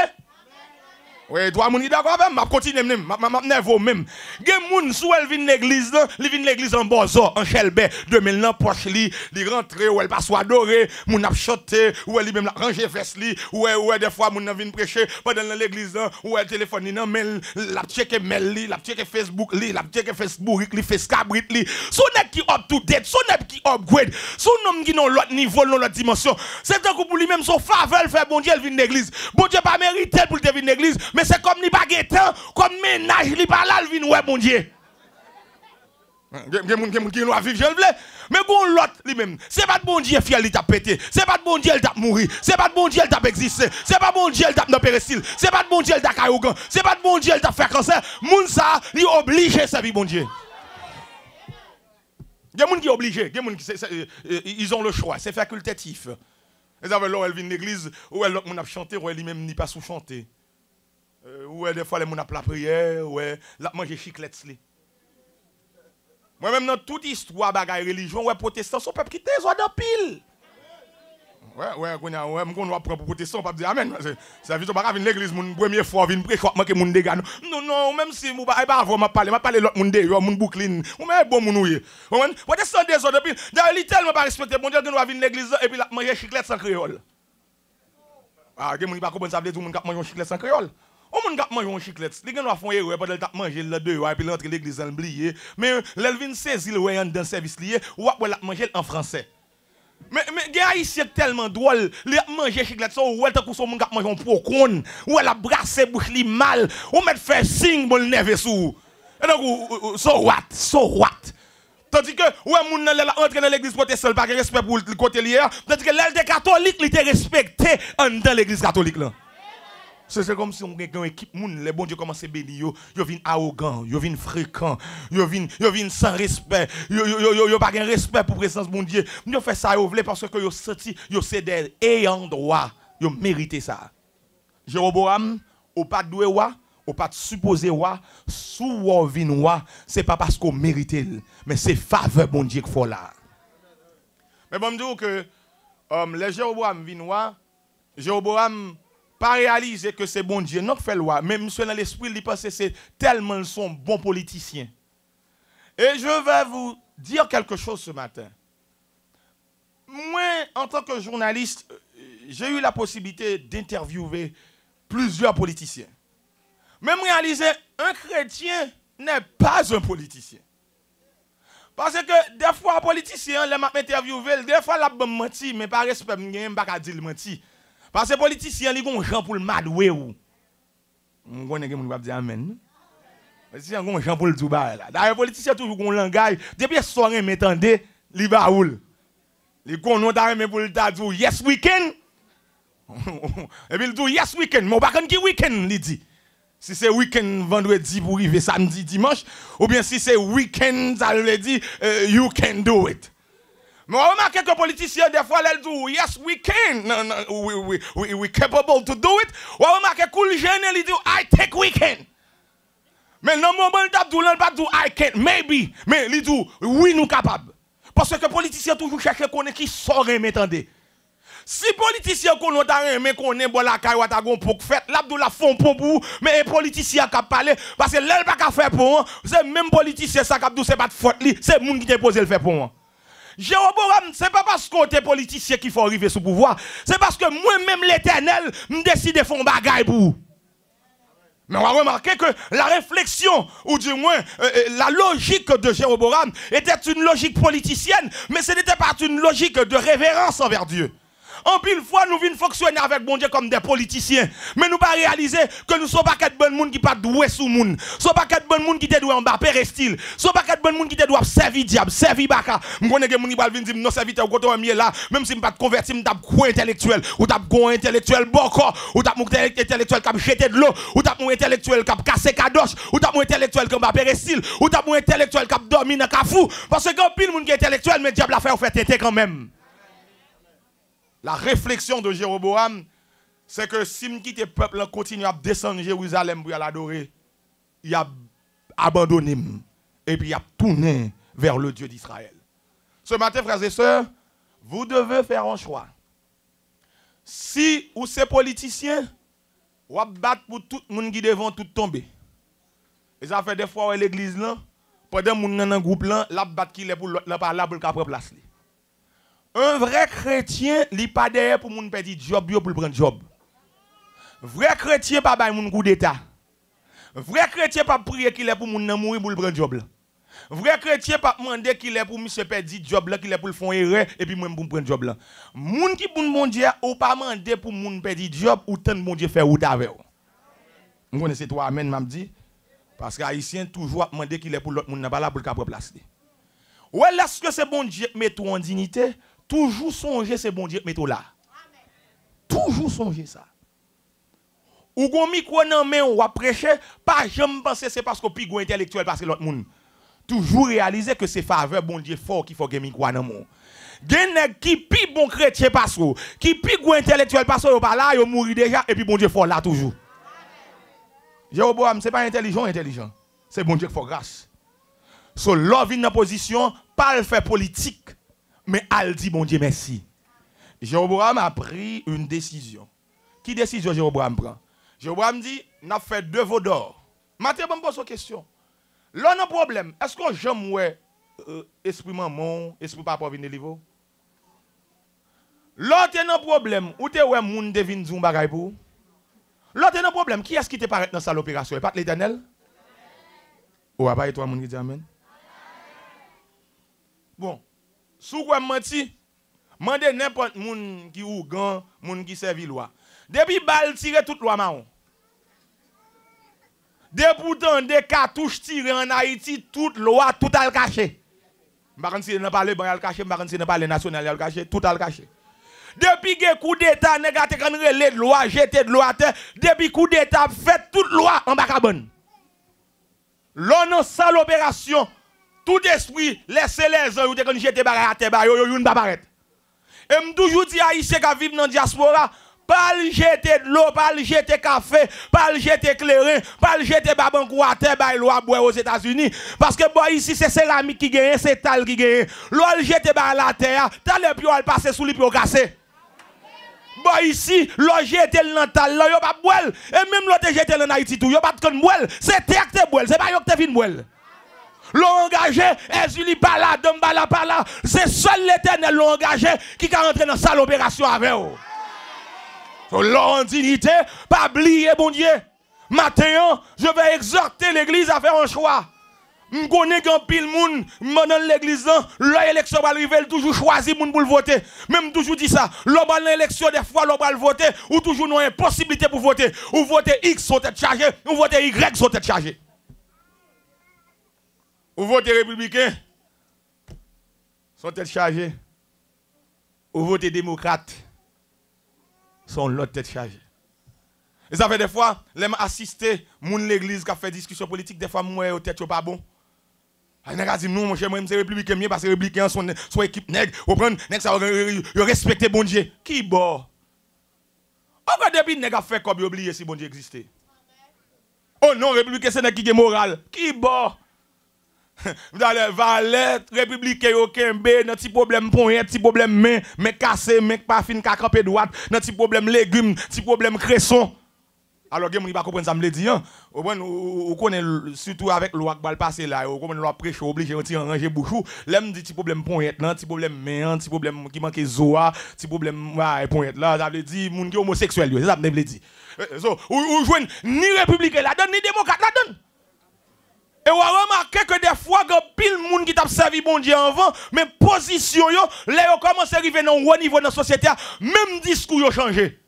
Oui, toi, mon d'accord avec moi, continue même, ma nerveux même. Gen moun sou elle vient l'église là, li vient l'église en bozo, en chelbe, 2000 nan poche li rentre ou elle passe adoré, moun ap chanter, ou elle même ranger fesse li, ou des fois moun vient prêcher pendant l'église là, ou elle téléphone li nan mail, la checker mail li, la checker Facebook li, la checker Facebook li, fait scabrit li. Son nèg qui up to date, son nèg qui upgrade, son homme qui non l'autre niveau, non l'autre dimension. C'est un coup pour lui même son faveur fait bon Dieu, elle vient l'église. Bon Dieu pas mérité pour te venir l'église. Mais c'est comme ni pas temps, comme ménage, li pas là, il vient ouais, mon Dieu. Gen qui nous a vivre, je le veux. Mais bon l'autre lui-même, c'est pas de bon Dieu fiel il t'a pété, c'est pas de bon Dieu il t'a mouru, c'est pas de bon Dieu il t'a existé, c'est pas de bon Dieu il t'a dans péristyle, c'est pas de bon Dieu il t'a caillougan, c'est pas de bon Dieu il t'a fait cancer. Moun ça, il obligé servir bon Dieu. Gen moun qui obligé, gen moun qui ils ont le choix, c'est facultatif. Ils avaient là elle vient l'église où elle moun a chanté, ou elle lui-même ni pas sous chanter. Ouais, des fois, les gens ont la prière, ouais, la manger chiclette. Moi-même, dans toute histoire, bagaille religion, ouais, protestants, son peuple qui t'es, ont de pile. Ouais, on va prendre pour protestant, on va dire amen. Ça veut dire que l'église, mon première fois, vient prêcher, que mon dégât. Non, même si je pas avoir ma parler l'autre monde dehors, mon boucline, ou même bon mon ouïe. Protestant des autres pile. D'ailleurs, il tellement pas respecté, mon Dieu, que nous va venir l'église et puis la manger chiclette sans créole. Ah, il n'y a pas de ça veut dire tout le monde qui mange chiclette sans créole. On moun k'ap manger un chiclette, li gen va fon erreur pendant t'a manger le dehors et puis l'entre l'église en oublié, mais l'elvin saisi le ouais dans service lié ou la manger en français. Mais gen haïtien tellement drôle, li manger chiclette ça ou tant que son moun k'ap manger un pocon, ou elle a brassé bouche li mal, ou met faire signe bon nerveux sou. Et donc so what? Tandis que ouais moun nan entre dans l'église protestante pas respect pour le côté lié, tandis que l'elle catholique li te respecté dans l'église catholique là. C'est comme si on a une équipe, les bons Dieu commencent à bénir, ils viennent arrogants, ils viennent fréquents, ils viennent sans respect, ils n'ont pas de respect pour la présence de mon Dieu. Ils font ça parce que ils senti, ils sont des ayants droit, ils méritent ça. Jéroboam, ou pas de doué wa, ou pas de supposé wa, sous ou vin wa, c'est pas parce qu'on mérite, mais c'est faveur bon Dieu qu'il faut là. Mais bon, je dis que les Jéroboam vin wa, Jéroboam pas réaliser que c'est bon Dieu, non fait loi, mais monsieur dans l'esprit, il pense que c'est tellement son bon politicien. Et je vais vous dire quelque chose ce matin. Moi, en tant que journaliste, j'ai eu la possibilité d'interviewer plusieurs politiciens. Même réaliser, un chrétien n'est pas un politicien. Parce que des fois, un politicien, les m'a interviewé, des fois, il a menti, mais par respect, il n'y a pas dire menti. Parce que les politiciens, ils ont gens pour le madouer. On connaît que va dire amen. Les politiciens ont gens pour le Dubaï. D'ailleurs, les politiciens toujours un langage. Depuis ce soir, ils m'entendent, ils vont. Ils connaissent pour le dire yes weekend. Et puis ils disent yes weekend. Mais on ne sait pas qui weekend, il dit. Si c'est week-end vendredi pour arriver samedi, dimanche, ou bien si c'est week-end, ça veut dire you can do it. Mais on remarque que les politiciens, des fois, ils disent yes, we can, we capable to do it. On remarque que les jeunes, ils disent I take weekend. Mais non, moment où ils pas dire I can, maybe, mais ils disent oui, nous capables. Parce que les politiciens toujours cherchent qu'on qui sort et m'entendez. Si les politiciens qu'on a mais qu'on est bon la caille ou ta gon pour faire l'abdou la font pour vous mais les politiciens qui parlé parce que l'elle pas qu'à faire pour c'est même politiciens ça qui c'est pas de faute li c'est monde qui t'a posé le faire pour moi. Jéroboam, ce n'est pas parce qu'on est politicien qu'il faut arriver sous pouvoir. C'est parce que moi-même, l'Éternel, me décide de faire un bagaille pour vous. Mais on va remarquer que la réflexion, ou du moins la logique de Jéroboam, était une logique politicienne, mais ce n'était pas une logique de révérence envers Dieu. En pile fois, nous venons fonctionner avec bon Dieu comme des politiciens. Mais nous pas réaliser que nous ne sommes pas quatre bonnes gens qui pas doués sous monde. Nous ne sommes pas quatre bonnes gens qui te doués en bas péristyle. Nous ne sommes pas quatre bonnes gens qui te doivent servir diable, servir baka. Je connais que mon ibal vient dire non serviteur quand on est là, même si je pas converti, je tape quoi intellectuel ou tape quoi intellectuel boko ou tape mon intellectuel qui a jeté de l'eau ou tape mon intellectuel qui a cassé kadosh ou tape mon intellectuel qui a bas péristyle ou tape mon intellectuel qui a dormi dans kafou parce que pile monde qui est intellectuel mais diable a fait têter quand même. La réflexion de Jéroboam, c'est que si le peuple continue à descendre Jérusalem pour l'adorer, il a abandonné et puis il a tourné vers le Dieu d'Israël. Ce matin, frères et sœurs, vous devez faire un choix. Si ou ces politiciens Ou battre pour tout le monde qui devant tout tomber. Et ça fait des fois l'église là, pendant que dans un groupe là, la battre qui est pour l'autre, là pas là pour le prendre place. Un vrai chrétien, il n'est pas derrière pour moun perdre job pour prendre job. Vrai chrétien pas bail moun coup d'état. Vrai chrétien pas prier qu'il est pour moun mourir pour prendre job là. Vrai chrétien pas demander qu'il est pour monsieur perdre job là, qu'il est pour le faire erreur et puis moi pour prendre job là. Moun qui pour mon Dieu ou pas demander pour moun perdre job ou tant mon Dieu faire route avec. Vous connaissez toi amen m'a dit parce que haïtien toujours demander qu'il est pour l'autre moun pas là pour le prendre place. Ou est-ce que c'est bon Dieu met tout en dignité? Toujours songer c'est bon Dieu met tout là. Toujours songer ça. Ou gon micro nan men ou prêcher, pas jamais penser c'est parce que pigo intellectuel parce que l'autre monde. Toujours réaliser que c'est faveur bon Dieu fort qui faut gagner micro nan mon. Gen nèg qui pi bon chrétien parce qui pigo intellectuel parce que pas là, yo mouri déjà et puis bon Dieu fort là toujours. Jéroboam c'est pas intelligent. C'est bon Dieu qui fait grâce. So l'homme vient dans position pas le faire politique mais elle dit bon Dieu merci. Jéroboam a pris une décision. Qui décision Jéroboam prend? Jéroboam dit, n'a fait 2 veaux d'or. Maintenant, je me pose une question. Là, on a un problème. Est-ce que j'aime esprit maman, esprit papa vient de niveau? Là, tu as un problème. Où tu as un monde devine un bagay pour? Là, tu as un problème. Qui est-ce qui te paraît dans cette opération? Pas l'Éternel? Ou pas toi, monde qui dit amen? Bon. Sous quoi menti? Mandez n'importe monde qui ou gan, monde qui servi loi. Depuis balle tiré toute loi marron. Depuis tant des cartouches tirées en Haïti, toute loi, tout al caché. M'pa si n'a pas le al caché, m'pa si n'a pas le national al caché, tout al caché. Depuis que coup d'état négatif kan relé de loi, jeté de loi à terre, depuis coup d'état fait toute loi en bacabonne. L'on sale opération, tout esprit laissez les gens ou te kan jeté bagay à terre, yo yon pa paraître. Et m'toujours dit haïtien qui vivent dans diaspora, pas le jeter de l'eau, pas le jeter café, pas le jeter clairin, pas le jeter babankou à terre, bah l'eau à boire aux États-Unis. Parce que bon, ici c'est céramique qui gagne, c'est tal qui gagne. L'eau le jeter bah la terre, tal et puis on passe sous lui pour casser. Bon ici, l'eau jeter dans tal, là yo pas boire. Et même l'eau te jeter dans Haïti tout, yo pas de boire. C'est terre que te boire, c'est pas yo que te vinn boire. L'ont engagé, Ezuli pas là, Dombala pas là. C'est seul l'Éternel l'ont engagé qui va rentrer dans cette opération avec eux. L'ont en dignité, pas oublier, bon Dieu. Maintenant, je vais exhorter l'église à faire un choix. Je connais qu'un pile monde dans l'église, l'élection va arriver, toujours choisi moun pour le voter. Même toujours dit ça, l'on l'élection des fois, l'on va le voter, ou toujours non impossibilité pour voter. Ou voter X sont tête chargée, ou voter Y sont tête chargée. Ou votez républicain, sont tête chargée. Ou votez démocrate, sont l'autre tête chargée. Et ça fait des fois, les assister, moun l'église qui a fait discussion politique, des fois, moi, au tête pas bon. Il y a dit, non, mon cher, moi, c'est républicain mieux parce que républicain sont équipe nègre, ou prendre, nègre, ça, respecter bon Dieu. Qui bon? On va depuis nègre a fait comme oublier si bon Dieu existait. Oh non, républicain, c'est nègre qui est moral. Qui bon? Dans Valette, républicain aucun bé, dans petit problème point, petit problème mais cassé, mais pas fin ka camper droite, dans petit problème légumes, petit problème cresson. Alors que moun pas comprendre ça me le dit hein. Ou connaît surtout avec loi qui va passer là, ou comme loi prêche obligé on ranger bouchou, l'aime dit petit problème point là, petit problème mais petit problème qui manque zoa, petit problème point là, ça veut dire moun qui homosexuel, c'est ça me le dit. Ou joine ni républicain là-dedans ni démocrate là-dedans. Et on a remarqué que des fois, il y a pile de monde qui t'a servi bon Dieu avant, mais position, là, ils commencent à arriver dans un haut niveau dans la société, même discours a changé.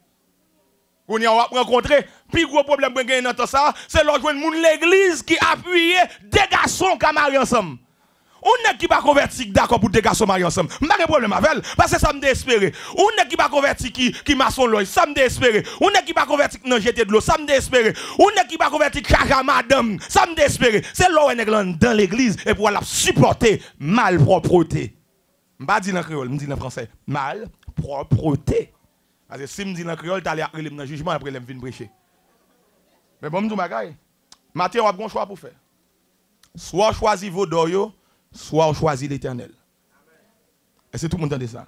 On y a rencontré, puis gros problème pour gagner dans ça, c'est le joindre l'église qui appuie des garçons qui marient ensemble. On n'est qui pas converti d'accord pour des garçons mariés ensemble. Je n'ai pas de problème avec elle, parce que ça me désespère. On n'est qui pas converti qui maçon l'œil, ça me désespère. On n'est qui pas converti qui n'a jeté de l'eau, ça me désespère. On n'est qui pas converti qui charge madame, ça me désespère. C'est là où on est dans l'église et pour la supporter malpropreté. Je ne dis pas dire en créole, je dis en français. Malpropreté. Parce que si je dis en créole, tu allais aller dans le jugement après je viens prêcher. Mais bon, je dis bagaille. Matin, on a un choix pour faire. Soit choisir vos doyos, soit on choisit l'Éternel. Et c'est tout le monde entend ça.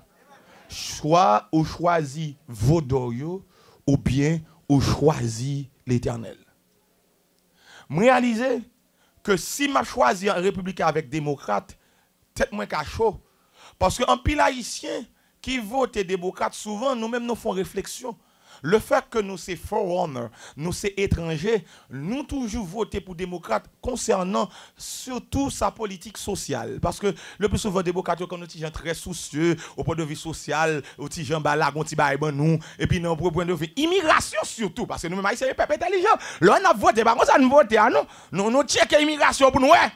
Soit on choisit vos doyos, ou bien ou choisi l'Éternel. Je réalise que si je choisis un républicain avec démocrate, peut-être moins qu'à chaud. Parce qu'un pile haïtien qui vote démocrate, souvent, nous-mêmes nous faisons réflexion. Le fait que nous sommes foreigners, nous sommes étrangers, nous toujours voter pour démocrate concernant surtout sa politique sociale. Parce que le plus souvent, démocrate, quand nous sommes très soucieux au point de vue social, au petit Jean Balag, au petit Baïban, nous, et puis non, pour point de vue immigration surtout, parce que nous, c'est les peuples intelligents. Là, on a voté, par contre, ça nous vote, nous checkons l'immigration pour nous, ouais.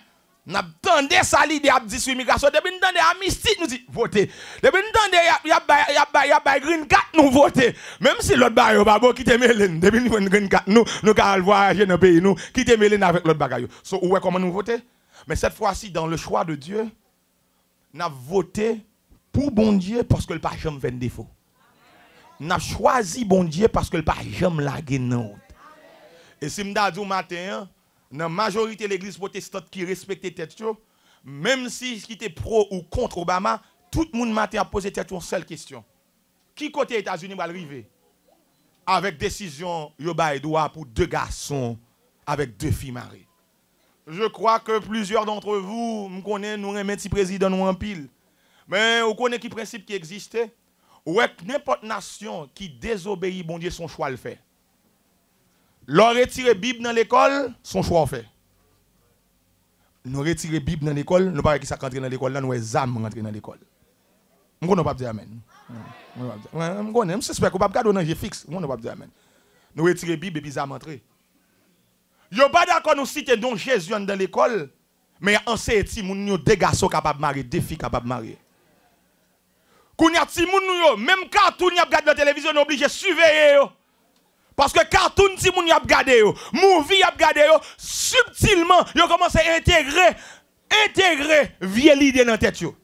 Nous attendons ça l'idée à dire sur l'immigration. Depuis nous attendons amnistie, nous disons voter. Depuis nous attendons il y a green card, nous voter. Même si l'autre bagage pas bon, quitter Mélène. Depuis nous green card, nous allons voyager dans le pays, nous quitter Mélène avec l'autre bagage. So, ouais, comment nous voter? Mais cette fois-ci, dans le choix de Dieu, nous avons voté pour bon Dieu parce que le pas jamais fait défaut. Nous avons choisi bon Dieu parce que le pas jamais lagué non. Et si je dis au matin, dans la majorité de l'église protestante qui respectait tête, même si qui était pro ou contre Obama, tout le monde matin a posé tête une seule question. Qui côté États-Unis va arriver avec décision yo bay droit pour 2 garçons avec 2 filles mariées? Je crois que plusieurs d'entre vous me connaissent, nous un petit président nous en pile. Mais vous connaissez qui principe qui existait? Ou n'importe nation qui désobéit bon Dieu son choix le fait. Leur retirer Bible dans l'école, son choix fait. Nous retirer Bible dans l'école, nous pas qui ça rentrer dans l'école là, nous les âmes rentrer dans l'école. On ne pas dire amen. On connaît, je suspect qu'on pas garder dans fixe, on ne pas dire amen. Nous retirer Bible et puis âmes entrer. Yo pas d'accord nous citer donc Jésus dans l'école, mais enseigner ti moun yo 2 garçons capables marier, 2 filles capables marier. Kounya ti moun yo, même cartoon y a regardé la télévision, on obligé surveiller yo. Parce que cartoon si moun y a regardé yo, movie y a regardé yo, subtilement yo commence à intégrer vieille idée dans tête yo.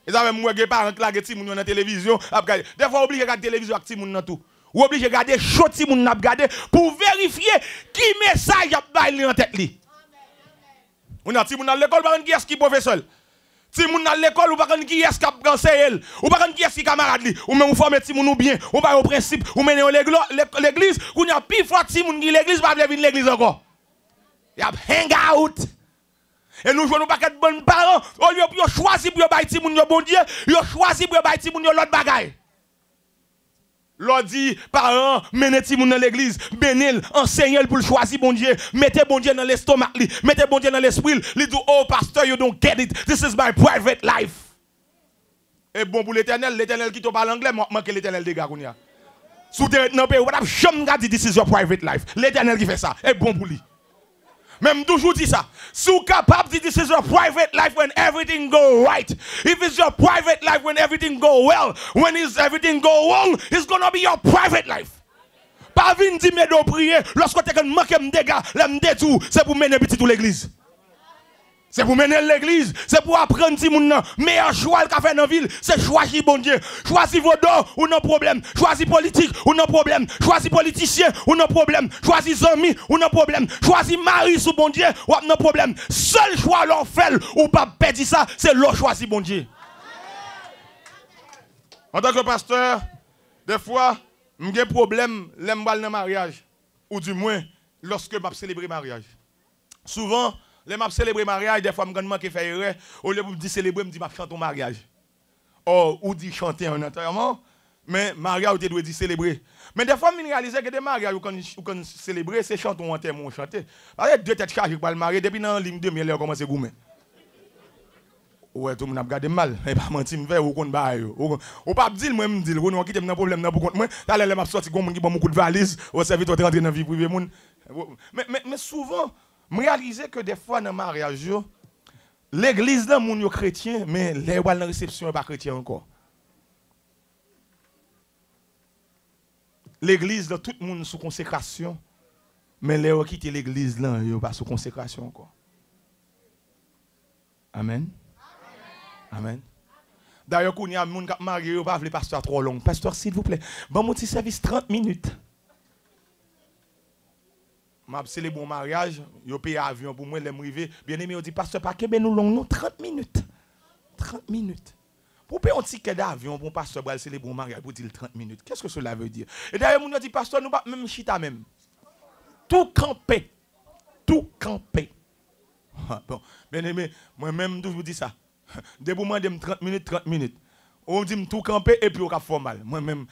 Et ça même moi que parents là que ti moun yo dans télévision a regarder. Des fois obligé regarder télévision avec ti moun dans tout. Ou obligé regarder show ti moun n'a regarder pour vérifier qui message a bail dans tête li. On a ti moun dans l'école par qui est-ce qui professeur. Si moun dans l'école ou pas qui est-ce qui a conseillé ou pas qui est-ce qui camarade li ou même former ti moun bien ou pas au principe ou mener l'église ou n'y a plus fort ti moun qui l'église pas venir l'église encore y a hang out et nous jouons pas quatre bons parents au lieu pour choisir pour bailler ti moun yo bon Dieu yo choisi pour bailler ti moun yo l'autre bagaille. L'on dit, parents, menez ti moun dans l'église, bénil, enseignez pour le choisir bon Dieu, mettez bon Dieu dans l'estomac, mettez bon Dieu dans l'esprit, li dit, oh pasteur, you don't get it, this is my private life. Et bon pour l'éternel qui te parle anglais, manque l'éternel des gars. Sous terre, non, pas, what jamais dit, this is your private life. L'éternel qui fait ça, et bon pour lui. Même toujours dit ça. Si vous êtes capable de dire this is your private life when everything go right. If it's your private life when everything go well. When everything go wrong, it's gonna be your private life. Pas venir dire mais de prier. Lorsque tu as manqué de dégâts, c'est pour mener petit tout l'église. C'est pour mener l'église, c'est pour apprendre si mon meilleur choix qu'a fait dans la ville, c'est choisir bon Dieu. Choisir vos dons ou non problème. Choisir politique ou non problème. Choisir politicien ou non problème. Choisir amis ou non problème. Choisir mari sous bon Dieu ou non problème. Seul choix l'on fait ou pas perdre ça, c'est l'on choisir bon Dieu. En tant que pasteur, des fois, j'ai un problème dans le mariage. Ou du moins, lorsque je célèbre le mariage. Souvent, les m'a célébrer mariage, des fois je me qui fait erreur, au lieu de dire célébrer, je dis m'a chanter un mariage. Or ou dit chanter un enterrement, mais mariage ou doit dire célébrer. Mais des fois je réalise que des mariages ou quand célébrer, c'est chanter un enterrement ou chanter. Parce que deux têtes chargées pour le marier depuis dans ligne 2000 on commence à goumer. Ouais, tout le monde a regardé mal, et pas mentir me faire ou qu'on bail. Ou pas dire moi me dire, on quitte un problème dans pour compte moi, t'as l'air m'a sorti comme qui bon beaucoup de valises, au service de rentrer dans vie privée moun. Mais souvent je réalise que des fois dans le mariage, l'église là, moun yo chrétien, mais les dans la réception n'est pas chrétien encore. L'église là, tout le monde sous consécration, mais les qui quittent l'église là, ils pas sous consécration encore. Amen. Amen. D'ailleurs, quand il y a des gens qui marié, ils ne pas le pasteur trop long. Pasteur, s'il vous plaît, bon mon petit service 30 minutes. Je célèbre mon mariage, je paye avion pour moi, je me bien aimé, je dis, pasteur, pas que nous long, 30 minutes. 30 minutes. Pour payer un ticket d'avion, pour pasteur pour célébrer un mariage, pour dire 30 minutes. Qu'est-ce que cela veut dire? Et d'ailleurs, on dit, pasteur, nous pas même chita même. Tout campé. Tout campé. Bon, bien aimé, moi-même, je vous dis ça. Dès que vous demandez 30 minutes, 30 minutes. On dit tout camper et puis on a fait mal. Moi-même,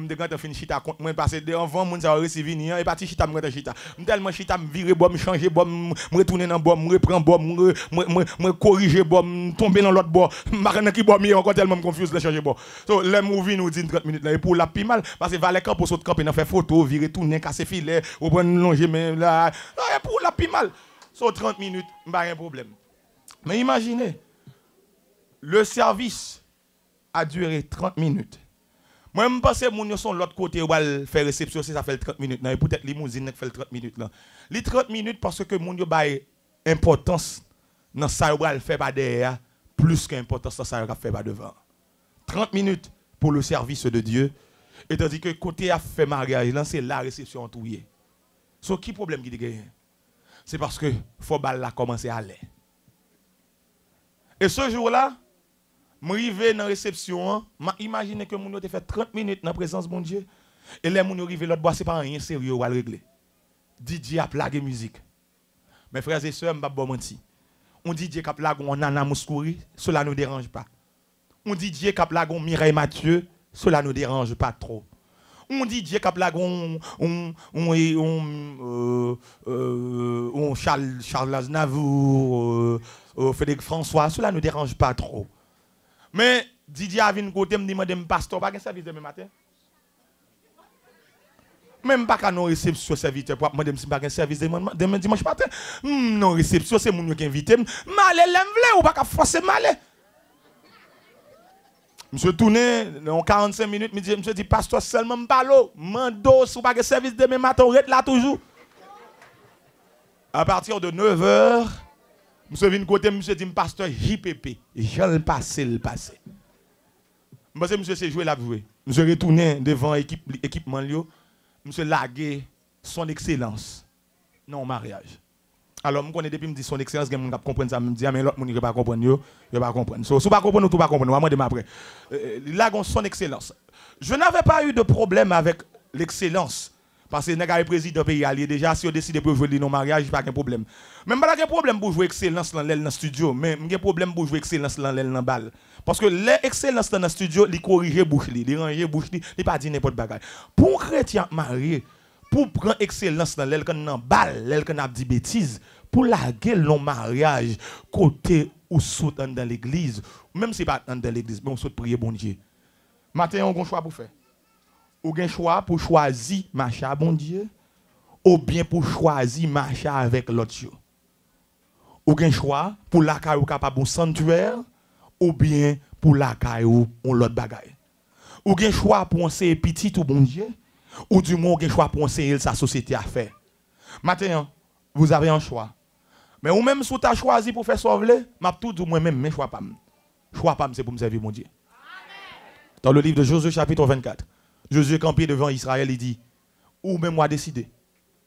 dès que je finis chita contre moi, parce que devant, moi, ça va recevoir, et parti chita, moi, chita. Tellement chita, me virer, me changer, me retourner dans le bois, me reprendre, me corriger, me tomber dans l'autre bois. Je qui bois mieux, encore tellement confus, de changer bois. So, les mouvements nous disent 30 minutes là, et pour la plus mal, parce que valet camp pour sauter camp, et faire photo, virer, tourner, casser filet, ou prendre longer, mais là, pour la plus mal. So, 30 minutes, pas un problème. Mais imaginez, le service a duré 30 minutes. Moi, je pense que les gens sont de l'autre côté où ils faire réception, ça fait 30 minutes. Et peut-être les limousine qui fait 30 minutes. Les 30 minutes parce que les gens ont importance dans ça qu'ils fait pas derrière, plus qu'importance dans ça qu'ils fait pas devant. 30 minutes pour le service de Dieu. Et tandis que côté a fait mariage, c'est la réception tout y est. So, qui problème qui gagne? C'est parce que faut la commencer à aller. Et ce jour-là, je suis arrivé dans la réception, imaginez que mon a fait 30 minutes dans la présence de mon Dieu. Et là, mon arrivé l'autre bois, ce n'est pas rien sérieux à régler. DJ a plagué musique. Mes frères et sœurs, je ne vais pas mentir. On DJ qui a plagué un Nana Mouskouri, cela ne nous dérange pas. On DJ qui a plagué un Mireille Mathieu, cela ne nous dérange pas trop. On DJ qui a plagué un Charles Aznavour, Frédéric François, cela ne nous dérange pas trop. Mais Didier a venu côté me demander pasteur pas un service demain matin. Même pas qu'à non réception serviteur pour demander si pas un service demain dimanche matin. Non réception c'est mon qui invité. Malé l'aime ou pas qu'à forcer malé. Monsieur tourné en 45 minutes, monsieur dit pasteur seulement pas l'eau, mando ou pas un service demain matin, reste là toujours. À partir de 9h monsieur vient côté, monsieur dit, pasteur JPP. Je le passé, le passé. Monsieur c'est joué la joué. Monsieur retourné devant équipement, monsieur lagué son excellence. Non, mariage. Alors, je connais depuis, me dit son excellence, je comprends ça, je me dis, mais l'autre, je ne vais pas comprendre, je ne vais pas comprendre. Si vous ne comprenez pas, vous ne comprenez pas après. Là, son excellence. Je n'avais pas eu de problème avec l'excellence. Parce que le président du pays allié déjà, si on décide de jouer dans le mariage, pas de problème. Même pas de problème pour jouer excellence dans le studio, mais il y a problème pour jouer excellence dans le balle. Parce que l'excellence dans le studio, il corrige bouche, il range bouche, il pas dit n'importe quoi. Pour un chrétien marié, pour prendre excellence dans le balle, l'aile qu'on a dit bêtises, pour laguer le mariage, côté ou saute dans l'église, même si pas dans l'église, mais on saute prier bon Dieu. Matin, on a un choix pour faire. Ou un choix pour choisir marcher bon Dieu, ou bien pour choisir marcher avec l'autre. Ou un choix pour la caillou capable un sanctuaire, ou bien pour la caillou on l'autre bagaille. Ou un choix pour enseigner petit ou bon Dieu, ou du moins un choix pour enseigner sa société à faire. Maintenant, vous avez un choix. Mais ou même si vous avez choisi pour faire sauver, m'a tout du moi-même, mais choix pas. Choix pas, c'est pour me servir mon Dieu. Dans le livre de Josué chapitre 24. Josué campé devant Israël, il dit, ou même moi décider,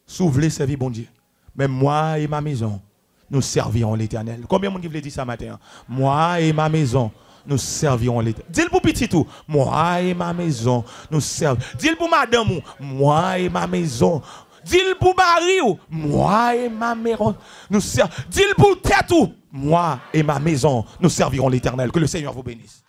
si vous voulez servir bon Dieu, même moi et ma maison, nous servirons l'Éternel. Combien de monde qui veut dire ça matin? Moi et ma maison, nous servirons l'Éternel. Dis-le pour petit tout, moi et ma maison, nous servirons. Dis-le pour madame, moi et ma maison. Dis-le pour mari, moi et ma maison, nous servirons. Dis-le pour tête, moi et ma maison, nous servirons l'Éternel. Que le Seigneur vous bénisse.